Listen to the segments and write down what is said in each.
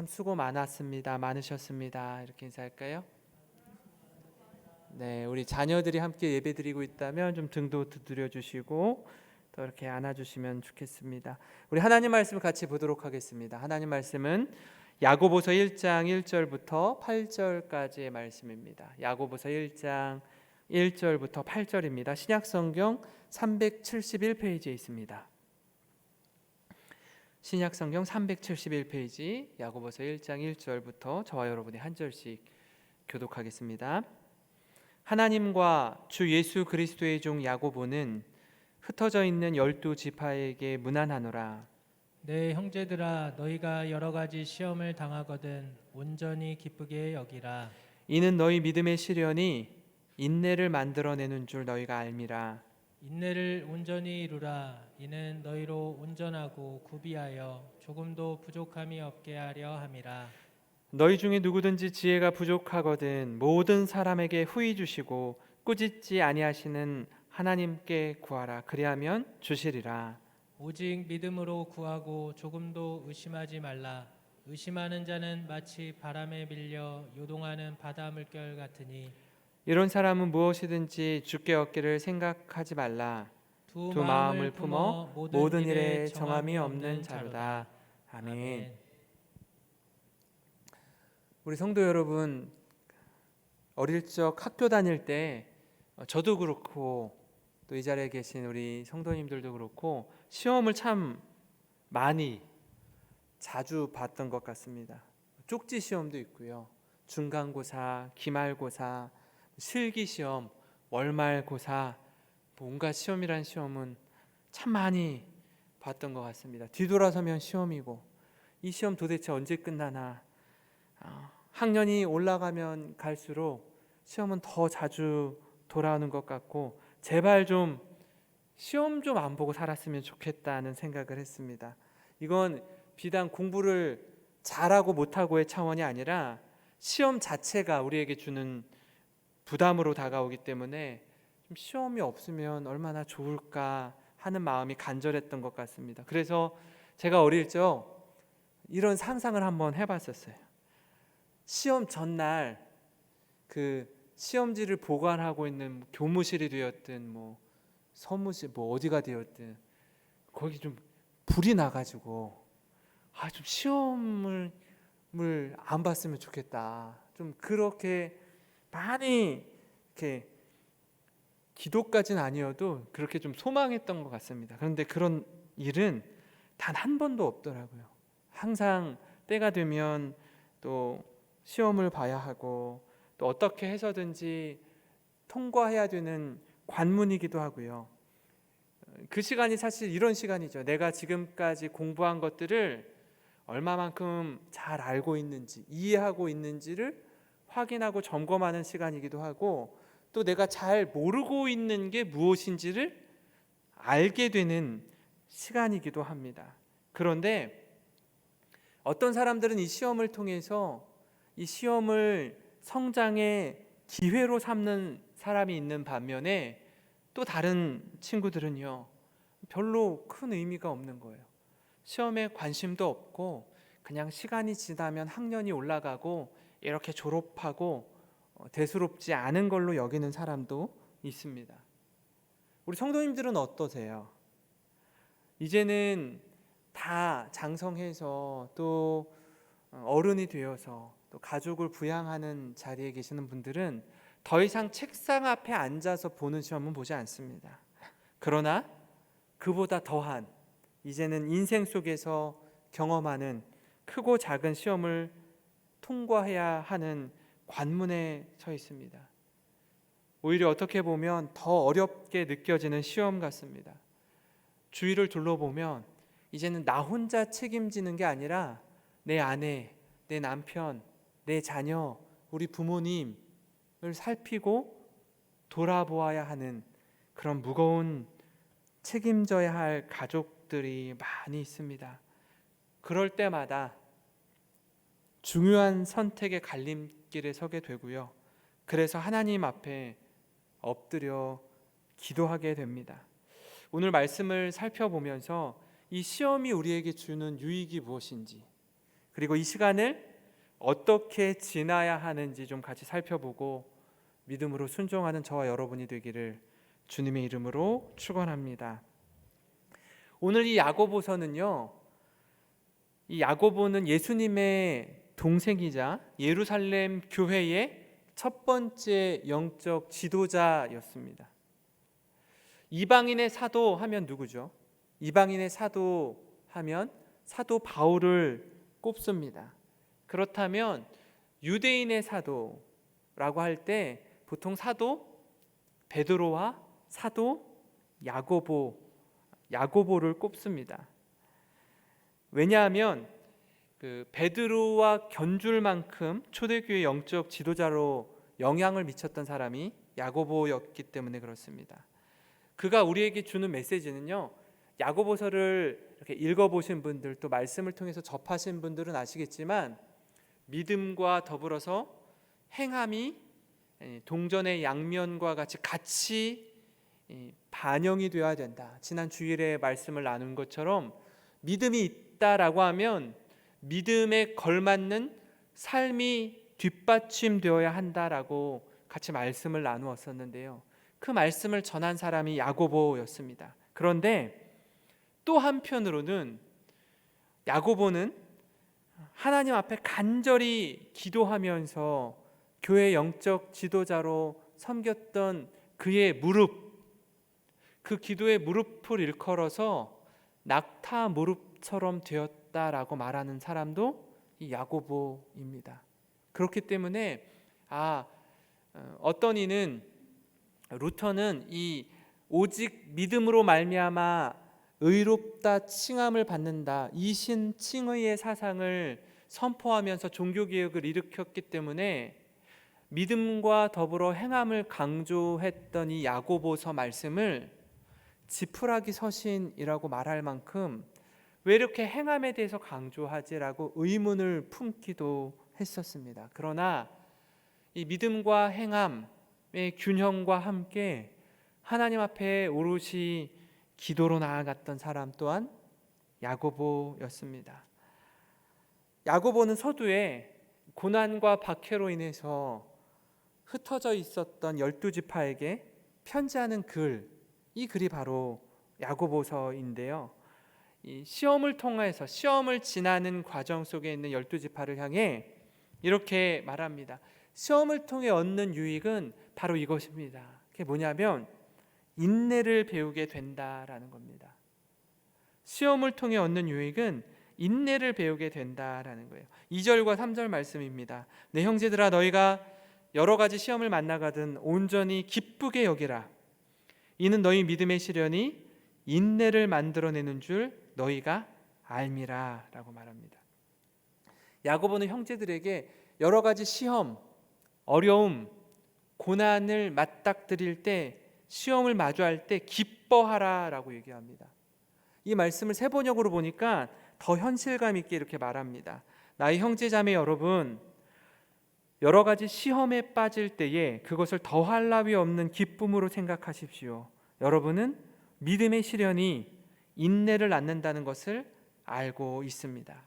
참 수고 많았습니다. 많으셨습니다. 이렇게 인사할까요? 네, 우리 자녀들이 함께 예배드리고 있다면 좀 등도 두드려 주시고 또 이렇게 안아주시면 좋겠습니다. 우리 하나님 말씀을 같이 보도록 하겠습니다. 하나님 말씀은 야고보서 1장 1절부터 8절까지의 말씀입니다. 야고보서 1장 1절부터 8절입니다. 신약성경 371페이지에 있습니다. 신약성경 371페이지 야고보서 1장 1절부터 저와 여러분이 한 절씩 교독하겠습니다. 하나님과 주 예수 그리스도의 종 야고보는 흩어져 있는 12지파에게 문안하노라. 내 형제들아, 너희가 여러 가지 시험을 당하거든 온전히 기쁘게 여기라. 이는 너희 믿음의 시련이 인내를 만들어내는 줄 너희가 알미라. 인내를 온전히 이루라. 이는 너희로 온전하고 구비하여 조금도 부족함이 없게 하려 함이라. 너희 중에 누구든지 지혜가 부족하거든 모든 사람에게 후히 주시고 꾸짖지 아니하시는 하나님께 구하라. 그리하면 주시리라. 오직 믿음으로 구하고 조금도 의심하지 말라. 의심하는 자는 마치 바람에 밀려 요동하는 바다 물결 같으니 이런 사람은 무엇이든지 주께 얻기를 생각하지 말라. 두 두 마음을 마음을 품어 품어 모든 일에 정함이 없는 자로다. 아멘. 아멘. 우리 성도 여러분, 어릴 적 학교 다닐 때 저도 그렇고 또 이 자리에 계신 우리 성도님들도 그렇고 시험을 참 많이 자주 봤던 것 같습니다. 쪽지 시험도 있고요. 중간고사, 기말고사, 실기시험, 월말고사, 온갖 시험이란 시험은 참 많이 봤던 것 같습니다. 뒤돌아서면 시험이고 이 시험 도대체 언제 끝나나. 학년이 올라가면 갈수록 시험은 더 자주 돌아오는 것 같고 제발 좀 시험 좀 안 보고 살았으면 좋겠다는 생각을 했습니다. 이건 비단 공부를 잘하고 못하고의 차원이 아니라 시험 자체가 우리에게 주는 부담으로 다가오기 때문에 좀 시험이 없으면 얼마나 좋을까 하는 마음이 간절했던 것 같습니다. 그래서 제가 어릴 적 이런 상상을 한번 해봤었어요. 시험 전날 그 시험지를 보관하고 있는 교무실이 되었든 뭐 서무실 뭐 어디가 되었든 거기 좀 불이 나가지고 좀 시험을 안 봤으면 좋겠다. 좀 그렇게 많이 이렇게 기도까지는 아니어도 그렇게 좀 소망했던 것 같습니다. 그런데 그런 일은 단 한 번도 없더라고요. 항상 때가 되면 또 시험을 봐야 하고 또 어떻게 해서든지 통과해야 되는 관문이기도 하고요. 그 시간이 사실 이런 시간이죠. 내가 지금까지 공부한 것들을 얼마만큼 잘 알고 있는지, 이해하고 있는지를 확인하고 점검하는 시간이기도 하고 또 내가 잘 모르고 있는 게 무엇인지를 알게 되는 시간이기도 합니다. 그런데 어떤 사람들은 이 시험을 통해서 이 시험을 성장의 기회로 삼는 사람이 있는 반면에 또 다른 친구들은요 별로 큰 의미가 없는 거예요. 시험에 관심도 없고 그냥 시간이 지나면 학년이 올라가고 이렇게 졸업하고 대수롭지 않은 걸로 여기는 사람도 있습니다. 우리 성도님들은 어떠세요? 이제는 다 장성해서 또 어른이 되어서 또 가족을 부양하는 자리에 계시는 분들은 더 이상 책상 앞에 앉아서 보는 시험은 보지 않습니다. 그러나 그보다 더한 이제는 인생 속에서 경험하는 크고 작은 시험을 통과해야 하는 관문에 서 있습니다. 오히려 어떻게 보면 더 어렵게 느껴지는 시험 같습니다. 주위를 둘러보면 이제는 나 혼자 책임지는 게 아니라 내 아내, 내 남편, 내 자녀, 우리 부모님을 살피고 돌아보아야 하는 그런 무거운 책임져야 할 가족들이 많이 있습니다. 그럴 때마다 중요한 선택의 갈림길에 서게 되고요. 그래서 하나님 앞에 엎드려 기도하게 됩니다. 오늘 말씀을 살펴보면서 이 시험이 우리에게 주는 유익이 무엇인지, 그리고 이 시간을 어떻게 지나야 하는지 좀 같이 살펴보고 믿음으로 순종하는 저와 여러분이 되기를 주님의 이름으로 축원합니다. 오늘 이 야고보서는요, 이 야고보는 예수님의 동생이자 예루살렘 교회의 첫 번째 영적 지도자였습니다. 이방인의 사도 하면 누구죠? 이방인의 사도 하면 사도 바울을 꼽습니다. 그렇다면 유대인의 사도라고 할 때 보통 사도 베드로와 사도 야고보를 꼽습니다. 왜냐하면 그 베드로와 견줄 만큼 초대교회 영적 지도자로 영향을 미쳤던 사람이 야고보였기 때문에 그렇습니다. 그가 우리에게 주는 메시지는요, 야고보서를 이렇게 읽어보신 분들, 또 말씀을 통해서 접하신 분들은 아시겠지만 믿음과 더불어서 행함이 동전의 양면과 같이 반영이 되어야 된다. 지난 주일에 말씀을 나눈 것처럼 믿음이 있다라고 하면 믿음에 걸맞는 삶이 뒷받침되어야 한다라고 같이 말씀을 나누었었는데요. 그 말씀을 전한 사람이 야고보였습니다. 그런데 또 한편으로는 야고보는 하나님 앞에 간절히 기도하면서 교회 영적 지도자로 섬겼던 그의 무릎, 그 기도의 무릎을 일컬어서 낙타 무릎처럼 되었다라고 말하는 사람도 이 야고보입니다. 그렇기 때문에 어떤 이는 루터는 이 오직 믿음으로 말미암아 의롭다 칭함을 받는다, 이신 칭의의 사상을 선포하면서 종교개혁을 일으켰기 때문에 믿음과 더불어 행함을 강조했던 이 야고보서 말씀을 지푸라기 서신이라고 말할 만큼 왜 이렇게 행함에 대해서 강조하지라고 의문을 품기도 했었습니다. 그러나 이 믿음과 행함의 균형과 함께 하나님 앞에 오롯이 기도로 나아갔던 사람 또한 야고보였습니다. 야고보는 서두에 고난과 박해로 인해서 흩어져 있었던 12지파에게 편지하는 이 글이 바로 야고보서인데요. 이 시험을 통해서 시험을 지나는 과정 속에 있는 12지파를 향해 이렇게 말합니다. 시험을 통해 얻는 유익은 바로 이것입니다. 그게 뭐냐면 인내를 배우게 된다라는 겁니다. 시험을 통해 얻는 유익은 인내를 배우게 된다라는 거예요. 2절과 3절 말씀입니다. 내 형제들아, 너희가 여러 가지 시험을 만나가든 온전히 기쁘게 여기라. 이는 너희 믿음의 시련이 인내를 만들어내는 줄 너희가 알미라 라고 말합니다. 야고보는 형제들에게 여러 가지 시험, 어려움, 고난을 맞닥뜨릴 때, 시험을 마주할 때 기뻐하라 라고 얘기합니다. 이 말씀을 세번역으로 보니까 더 현실감 있게 이렇게 말합니다. 나의 형제자매 여러분, 여러 가지 시험에 빠질 때에 그것을 더할 나위 없는 기쁨으로 생각하십시오. 여러분은 믿음의 시련이 인내를 낳는다는 것을 알고 있습니다.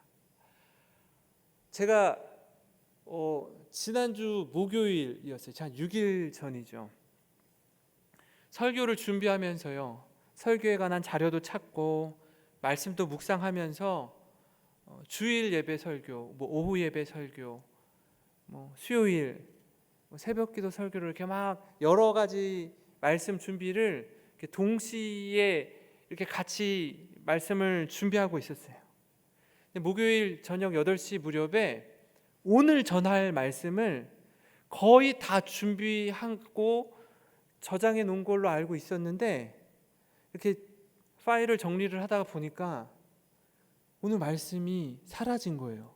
제가 지난주 목요일이었어요. 한 6일 전이죠. 설교를 준비하면서요, 설교에 관한 자료도 찾고 말씀도 묵상하면서 주일 예배 설교, 오후 예배 설교, 수요일 새벽기도 설교를 이렇게 막 여러 가지 말씀 준비를 이렇게 동시에 이렇게 같이 말씀을 준비하고 있었어요. 근데 목요일 저녁 8시 무렵에 오늘 전할 말씀을 거의 다 준비하고 저장해 놓은 걸로 알고 있었는데, 이렇게 파일을 정리를 하다가 보니까 오늘 말씀이 사라진 거예요.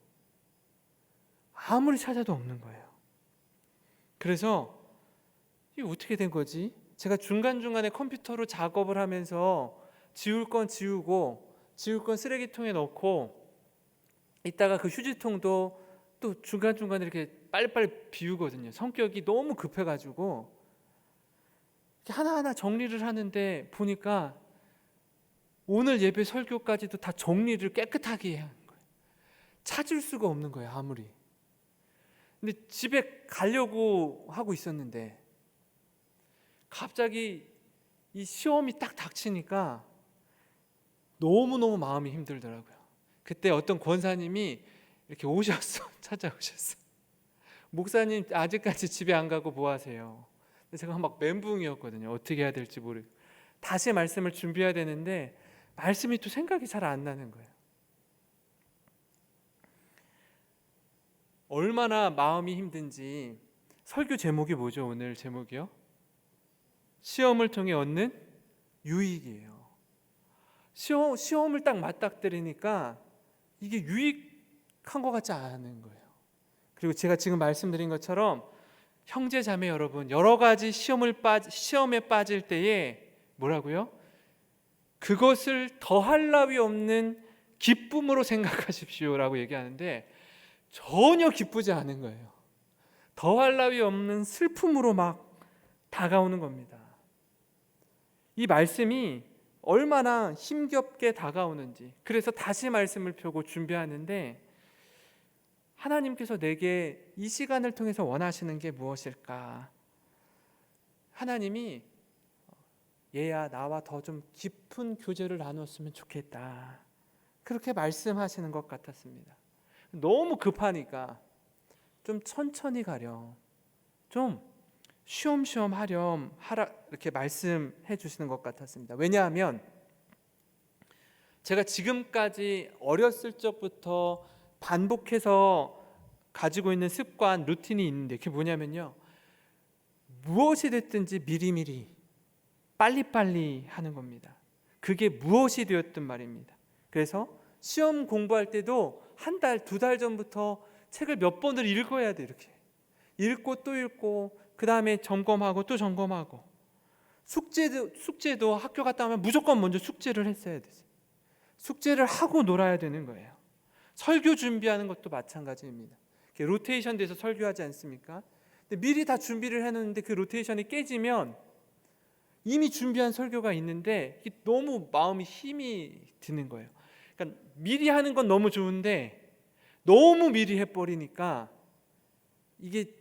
아무리 찾아도 없는 거예요. 그래서 이게 어떻게 된 거지? 제가 중간중간에 컴퓨터로 작업을 하면서 지울 건 지우고, 지울 건 쓰레기통에 넣고, 이따가 그 휴지통도 또 중간중간에 이렇게 빨리빨리 비우거든요. 성격이 너무 급해가지고 하나하나 정리를 하는데 보니까 오늘 예배 설교까지도 다 정리를 깨끗하게 해야 하는 거예요. 찾을 수가 없는 거예요, 아무리. 근데 집에 가려고 하고 있었는데 갑자기 이 시험이 딱 닥치니까 너무너무 마음이 힘들더라고요. 그때 어떤 권사님이 이렇게 오셨어. 찾아오셨어. 목사님 아직까지 집에 안 가고 뭐 하세요? 제가 막 멘붕이었거든요. 어떻게 해야 될지 모르고 다시 말씀을 준비해야 되는데 말씀이 또 생각이 잘 안 나는 거예요. 얼마나 마음이 힘든지. 설교 제목이 뭐죠? 오늘 제목이요? 시험을 통해 얻는 유익이에요. 시험을 딱 맞닥뜨리니까 이게 유익한 것 같지 않은 거예요. 그리고 제가 지금 말씀드린 것처럼 형제 자매 여러분, 여러 가지 시험에 빠질 때에 뭐라고요? 그것을 더할 나위 없는 기쁨으로 생각하십시오라고 얘기하는데 전혀 기쁘지 않은 거예요. 더할 나위 없는 슬픔으로 막 다가오는 겁니다. 이 말씀이 얼마나 힘겹게 다가오는지. 그래서 다시 말씀을 펴고 준비하는데 하나님께서 내게 이 시간을 통해서 원하시는 게 무엇일까? 하나님이 얘야 나와 더 좀 깊은 교제를 나눴으면 좋겠다. 그렇게 말씀하시는 것 같았습니다. 너무 급하니까 좀 천천히 가렴, 좀 쉬엄쉬엄 하렴 하라 이렇게 말씀해 주시는 것 같았습니다. 왜냐하면 제가 지금까지 어렸을 적부터 반복해서 가지고 있는 습관, 루틴이 있는데 그게 뭐냐면요, 무엇이 됐든지 미리미리 빨리빨리 하는 겁니다. 그게 무엇이 되었든 말입니다. 그래서 시험 공부할 때도 한 달, 두 달 전부터 책을 몇 번을 읽어야 돼. 이렇게 읽고 또 읽고 그 다음에 점검하고 또 점검하고, 숙제도 학교 갔다 오면 무조건 먼저 숙제를 했어야 돼요. 숙제를 하고 놀아야 되는 거예요. 설교 준비하는 것도 마찬가지입니다. 로테이션 돼서 설교하지 않습니까? 근데 미리 다 준비를 해놓는데 그 로테이션이 깨지면 이미 준비한 설교가 있는데 너무 마음이 힘이 드는 거예요. 그러니까 미리 하는 건 너무 좋은데 너무 미리 해버리니까 이게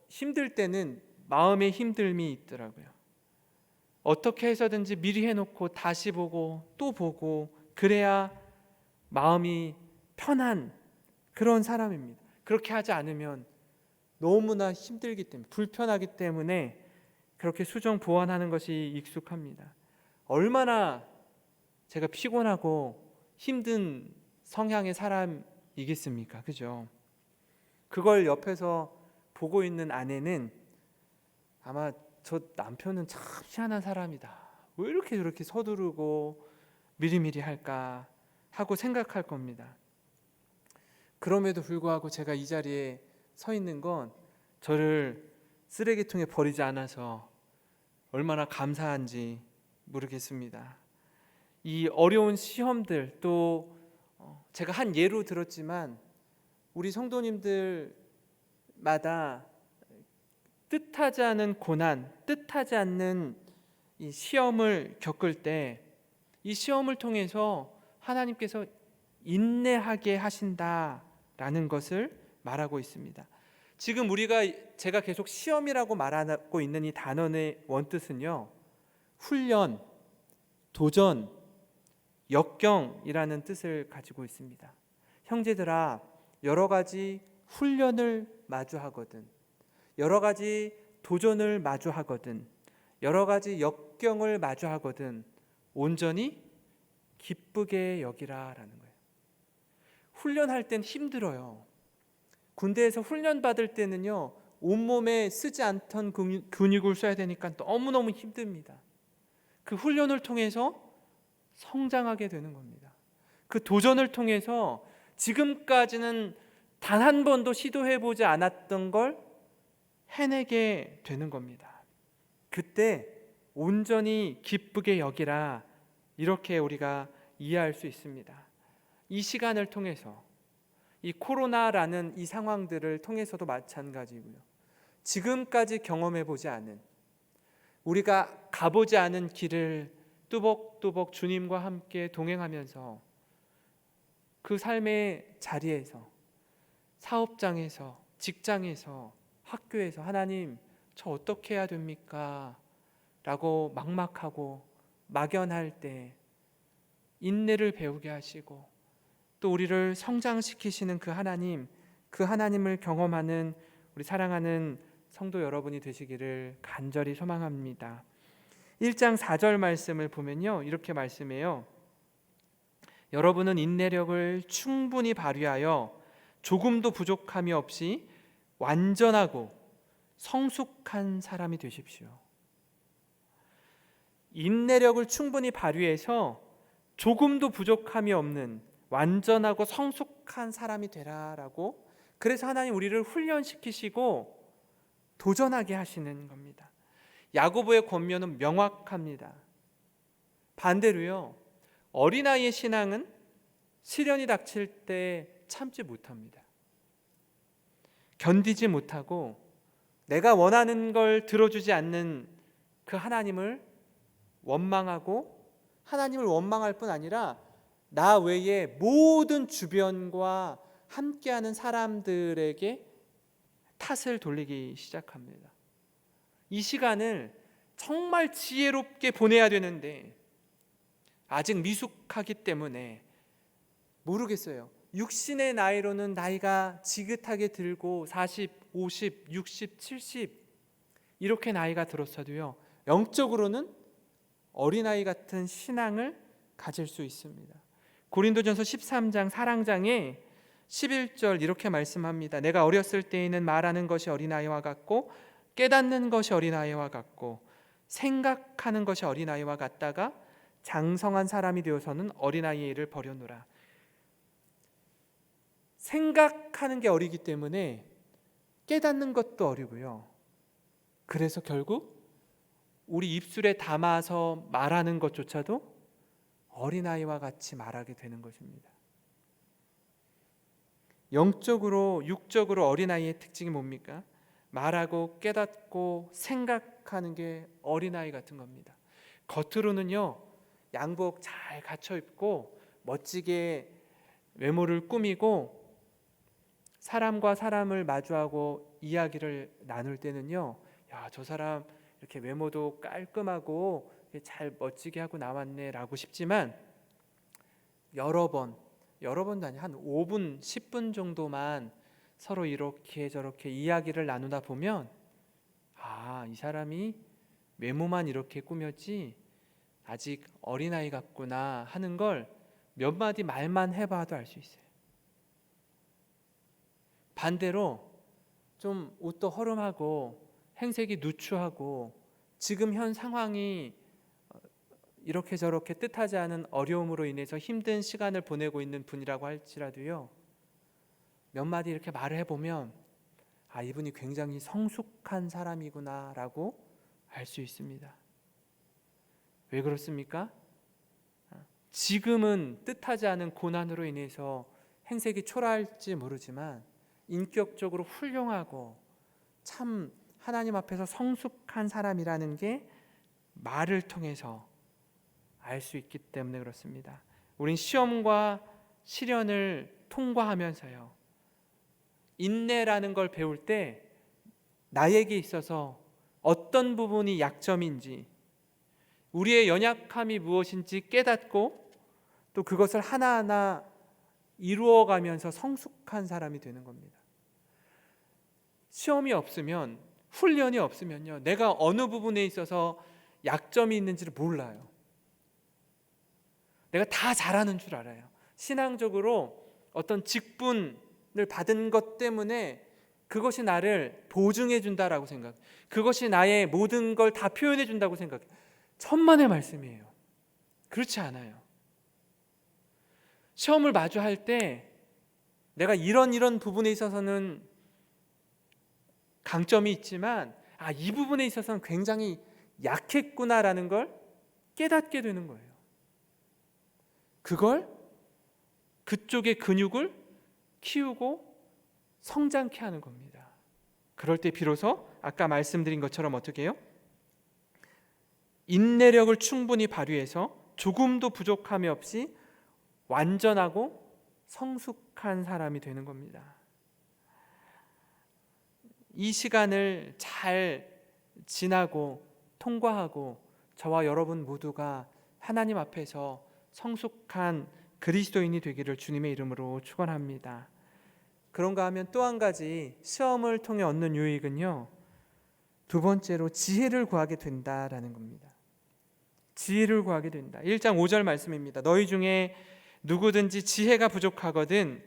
힘들 때는 마음의 힘듦이 있더라고요. 어떻게 해서든지 미리 해놓고 다시 보고 또 보고 그래야 마음이 편한 그런 사람입니다. 그렇게 하지 않으면 너무나 힘들기 때문에, 불편하기 때문에 그렇게 수정 보완하는 것이 익숙합니다. 얼마나 제가 피곤하고 힘든 성향의 사람이겠습니까? 그죠? 그걸 옆에서 보고 있는 아내는 아마 저 남편은 참 희한한 사람이다, 왜 이렇게 저렇게 서두르고 미리미리 할까 하고 생각할 겁니다. 그럼에도 불구하고 제가 이 자리에 서 있는 건 저를 쓰레기통에 버리지 않아서 얼마나 감사한지 모르겠습니다. 이 어려운 시험들, 또 제가 한 예로 들었지만 우리 성도님들마다 뜻하지 않은 고난, 뜻하지 않는 이 시험을 겪을 때 이 시험을 통해서 하나님께서 인내하게 하신다라는 것을 말하고 있습니다. 지금 제가 계속 시험이라고 말하고 있는 이 단어의 원뜻은요, 훈련, 도전, 역경이라는 뜻을 가지고 있습니다. 형제들아, 여러 가지 훈련을 마주하거든, 여러 가지 도전을 마주하거든, 여러 가지 역경을 마주하거든 온전히 기쁘게 여기라라는 거예요. 훈련할 땐 힘들어요. 군대에서 훈련 받을 때는요, 온몸에 쓰지 않던 근육을 써야 되니까 너무너무 힘듭니다. 그 훈련을 통해서 성장하게 되는 겁니다. 그 도전을 통해서 지금까지는 단 한 번도 시도해보지 않았던 걸 해내게 되는 겁니다. 그때 온전히 기쁘게 여기라, 이렇게 우리가 이해할 수 있습니다. 이 시간을 통해서, 이 코로나라는 이 상황들을 통해서도 마찬가지고요, 지금까지 경험해보지 않은, 우리가 가보지 않은 길을 뚜벅뚜벅 주님과 함께 동행하면서 그 삶의 자리에서, 사업장에서, 직장에서, 학교에서 하나님 저 어떻게 해야 됩니까? 라고 막막하고 막연할 때 인내를 배우게 하시고 또 우리를 성장시키시는 그 하나님을 경험하는 우리 사랑하는 성도 여러분이 되시기를 간절히 소망합니다. 1장 4절 말씀을 보면요, 이렇게 말씀해요. 여러분은 인내력을 충분히 발휘하여 조금도 부족함이 없이 완전하고 성숙한 사람이 되십시오. 인내력을 충분히 발휘해서 조금도 부족함이 없는 완전하고 성숙한 사람이 되라라고, 그래서 하나님 우리를 훈련시키시고 도전하게 하시는 겁니다. 야고보의 권면은 명확합니다. 반대로요, 어린아이의 신앙은 시련이 닥칠 때 참지 못합니다. 견디지 못하고 내가 원하는 걸 들어주지 않는 그 하나님을 원망하고, 하나님을 원망할 뿐 아니라 나 외에 모든 주변과 함께하는 사람들에게 탓을 돌리기 시작합니다. 이 시간을 정말 지혜롭게 보내야 되는데 아직 미숙하기 때문에 모르겠어요. 육신의 나이로는 나이가 지긋하게 들고 40, 50, 60, 70 이렇게 나이가 들었어도요, 영적으로는 어린아이 같은 신앙을 가질 수 있습니다. 고린도전서 13장 사랑장에 11절 이렇게 말씀합니다. 내가 어렸을 때에는 말하는 것이 어린아이와 같고 깨닫는 것이 어린아이와 같고 생각하는 것이 어린아이와 같다가 장성한 사람이 되어서는 어린아이의 일을 버렸노라. 생각하는 게 어리기 때문에 깨닫는 것도 어리고요, 그래서 결국 우리 입술에 담아서 말하는 것조차도 어린아이와 같이 말하게 되는 것입니다. 영적으로, 육적으로 어린아이의 특징이 뭡니까? 말하고 깨닫고 생각하는 게 어린아이 같은 겁니다. 겉으로는요, 양복 잘 갖춰 입고 멋지게 외모를 꾸미고 사람과 사람을 마주하고 이야기를 나눌 때는요, 야, 저 사람 이렇게 외모도 깔끔하고 잘 멋지게 하고 나왔네 라고 싶지만 여러 번도 아니 한 5분 10분 정도만 서로 이렇게 저렇게 이야기를 나누다 보면 이 사람이 외모만 이렇게 꾸몄지 아직 어린아이 같구나 하는 걸 몇 마디 말만 해봐도 알 수 있어요. 반대로 좀 옷도 허름하고 행색이 누추하고 지금 현 상황이 이렇게 저렇게 뜻하지 않은 어려움으로 인해서 힘든 시간을 보내고 있는 분이라고 할지라도요, 몇 마디 이렇게 말을 해보면 이분이 굉장히 성숙한 사람이구나 라고 알 수 있습니다. 왜 그렇습니까? 지금은 뜻하지 않은 고난으로 인해서 행색이 초라할지 모르지만 인격적으로 훌륭하고 참 하나님 앞에서 성숙한 사람이라는 게 말을 통해서 알 수 있기 때문에 그렇습니다. 우린 시험과 시련을 통과하면서요, 인내라는 걸 배울 때 나에게 있어서 어떤 부분이 약점인지, 우리의 연약함이 무엇인지 깨닫고 또 그것을 하나하나 이루어가면서 성숙한 사람이 되는 겁니다. 시험이 없으면, 훈련이 없으면요, 내가 어느 부분에 있어서 약점이 있는지를 몰라요. 내가 다 잘하는 줄 알아요. 신앙적으로 어떤 직분을 받은 것 때문에 그것이 나를 보증해 준다라고 생각, 그것이 나의 모든 걸 다 표현해 준다고 생각해요. 천만의 말씀이에요. 그렇지 않아요. 시험을 마주할 때 내가 이런 부분에 있어서는 강점이 있지만 이 부분에 있어서는 굉장히 약했구나라는 걸 깨닫게 되는 거예요. 그쪽의 근육을 키우고 성장케 하는 겁니다. 그럴 때 비로소 아까 말씀드린 것처럼 어떻게 해요? 인내력을 충분히 발휘해서 조금도 부족함이 없이 완전하고 성숙한 사람이 되는 겁니다. 이 시간을 잘 지나고 통과하고 저와 여러분 모두가 하나님 앞에서 성숙한 그리스도인이 되기를 주님의 이름으로 축원합니다. 그런가 하면 또 한 가지 시험을 통해 얻는 유익은요, 두 번째로 지혜를 구하게 된다라는 겁니다. 지혜를 구하게 된다. 1장 5절 말씀입니다. 너희 중에 누구든지 지혜가 부족하거든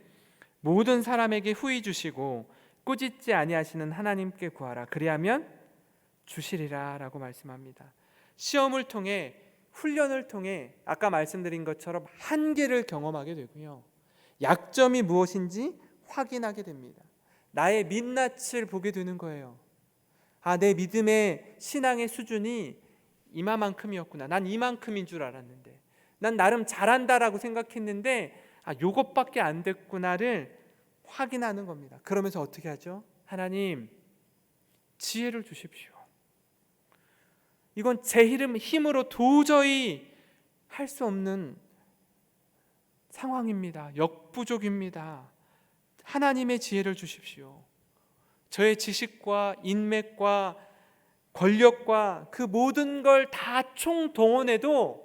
모든 사람에게 후히 주시고 꾸짖지 아니하시는 하나님께 구하라. 그리하면 주시리라 라고 말씀합니다. 시험을 통해, 훈련을 통해 아까 말씀드린 것처럼 한계를 경험하게 되고요, 약점이 무엇인지 확인하게 됩니다. 나의 민낯을 보게 되는 거예요. 내 믿음의 신앙의 수준이 이만큼이었구나. 난 이만큼인 줄 알았는데, 난 나름 잘한다라고 생각했는데 요것밖에 안 됐구나를 확인하는 겁니다. 그러면서 어떻게 하죠? 하나님, 지혜를 주십시오. 이건 제 힘으로 도저히 할 수 없는 상황입니다. 역부족입니다. 하나님의 지혜를 주십시오. 저의 지식과 인맥과 권력과 그 모든 걸 다 총동원해도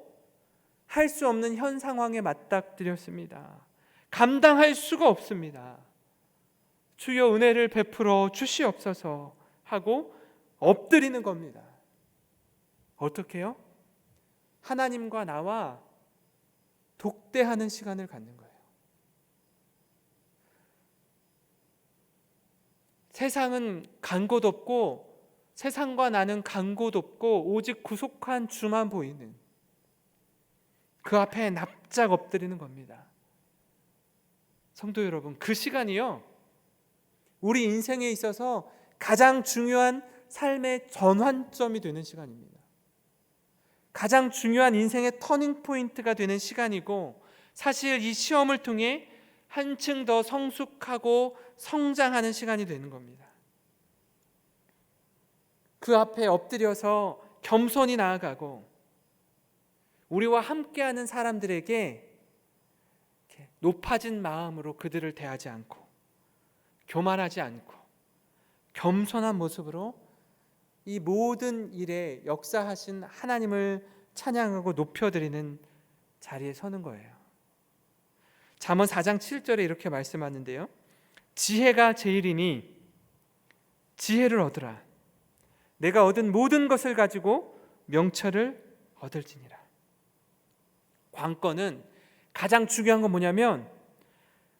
할 수 없는 현 상황에 맞닥뜨렸습니다. 감당할 수가 없습니다. 주여 은혜를 베풀어 주시옵소서 하고 엎드리는 겁니다. 어떻게 해요? 하나님과 나와 독대하는 시간을 갖는 거예요. 세상은 간 곳 없고 세상과 나는 간 곳 없고 오직 구속한 주만 보이는, 그 앞에 납작 엎드리는 겁니다. 성도 여러분, 그 시간이요, 우리 인생에 있어서 가장 중요한 삶의 전환점이 되는 시간입니다. 가장 중요한 인생의 터닝 포인트가 되는 시간이고, 사실 이 시험을 통해 한층 더 성숙하고 성장하는 시간이 되는 겁니다. 그 앞에 엎드려서 겸손히 나아가고, 우리와 함께하는 사람들에게 높아진 마음으로 그들을 대하지 않고, 교만하지 않고 겸손한 모습으로 이 모든 일에 역사하신 하나님을 찬양하고 높여드리는 자리에 서는 거예요. 잠언 4장 7절에 이렇게 말씀하는데요, 지혜가 제일이니 지혜를 얻으라. 내가 얻은 모든 것을 가지고 명철을 얻을지니라. 관건은, 가장 중요한 건 뭐냐면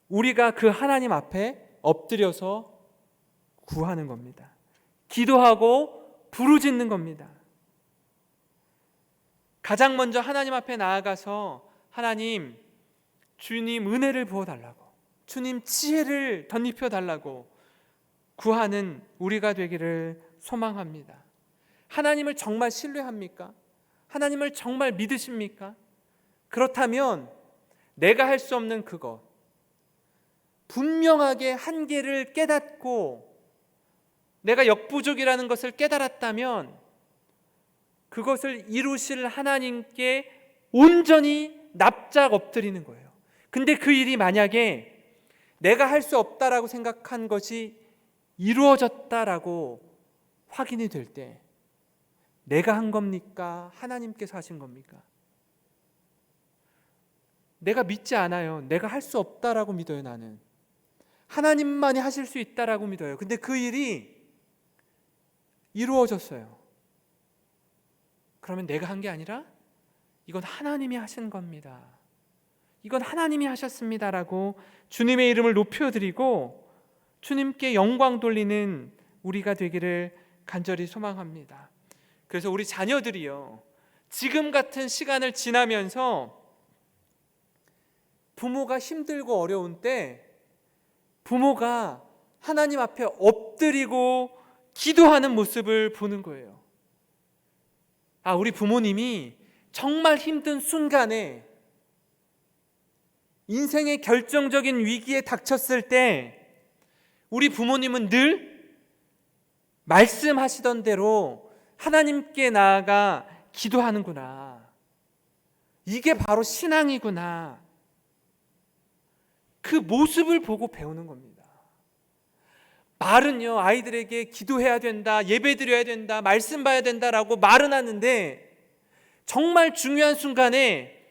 우리가 그 하나님 앞에 엎드려서 구하는 겁니다. 기도하고 부르짖는 겁니다. 가장 먼저 하나님 앞에 나아가서 하나님, 주님 은혜를 부어달라고, 주님 지혜를 덧입혀 달라고 구하는 우리가 되기를 소망합니다. 하나님을 정말 신뢰합니까? 하나님을 정말 믿으십니까? 그렇다면 내가 할 수 없는 그것, 분명하게 한계를 깨닫고 내가 역부족이라는 것을 깨달았다면 그것을 이루실 하나님께 온전히 납작 엎드리는 거예요. 근데 그 일이 만약에 내가 할 수 없다라고 생각한 것이 이루어졌다라고 확인이 될 때, 내가 한 겁니까? 하나님께서 하신 겁니까? 내가 믿지 않아요. 내가 할 수 없다라고 믿어요. 나는 하나님만이 하실 수 있다라고 믿어요. 근데 그 일이 이루어졌어요. 그러면 내가 한 게 아니라 이건 하나님이 하신 겁니다. 이건 하나님이 하셨습니다라고 주님의 이름을 높여드리고 주님께 영광 돌리는 우리가 되기를 간절히 소망합니다. 그래서 우리 자녀들이요, 지금 같은 시간을 지나면서 부모가 힘들고 어려운 때 부모가 하나님 앞에 엎드리고 기도하는 모습을 보는 거예요. 우리 부모님이 정말 힘든 순간에, 인생의 결정적인 위기에 닥쳤을 때 우리 부모님은 늘 말씀하시던 대로 하나님께 나아가 기도하는구나. 이게 바로 신앙이구나. 그 모습을 보고 배우는 겁니다. 말은요, 아이들에게 기도해야 된다, 예배 드려야 된다, 말씀 봐야 된다라고 말은 하는데 정말 중요한 순간에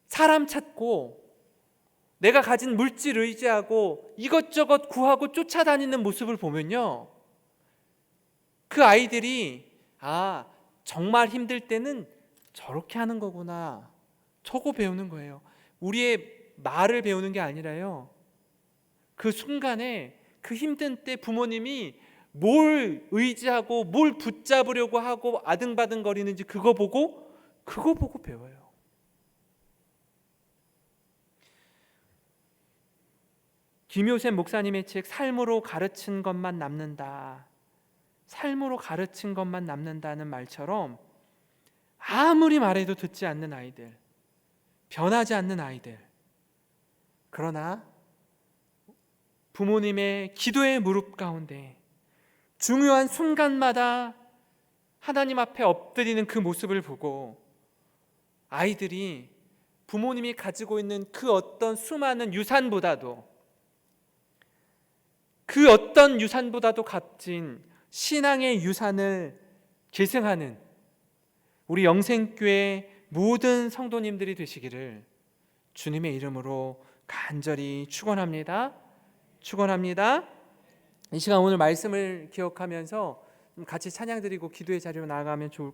사람 찾고 내가 가진 물질 의지하고 이것저것 구하고 쫓아다니는 모습을 보면요, 그 아이들이 정말 힘들 때는 저렇게 하는 거구나, 저거 배우는 거예요. 우리의 말을 배우는 게 아니라요, 그 순간에 그 힘든 때 부모님이 뭘 의지하고 뭘 붙잡으려고 하고 아등바등 거리는지 그거 보고 배워요. 김효셉 목사님의 책 삶으로 가르친 것만 남는다, 삶으로 가르친 것만 남는다는 말처럼 아무리 말해도 듣지 않는 아이들, 변하지 않는 아이들, 그러나 부모님의 기도의 무릎 가운데 중요한 순간마다 하나님 앞에 엎드리는 그 모습을 보고 아이들이 부모님이 가지고 있는 그 어떤 수많은 유산보다도, 그 어떤 유산보다도 값진 신앙의 유산을 계승하는 우리 영생교회 모든 성도님들이 되시기를 주님의 이름으로 간절히 축원합니다. 이 시간 오늘 말씀을 기억하면서 같이 찬양 드리고 기도의 자리로 나아가면 좋을 것 같아요.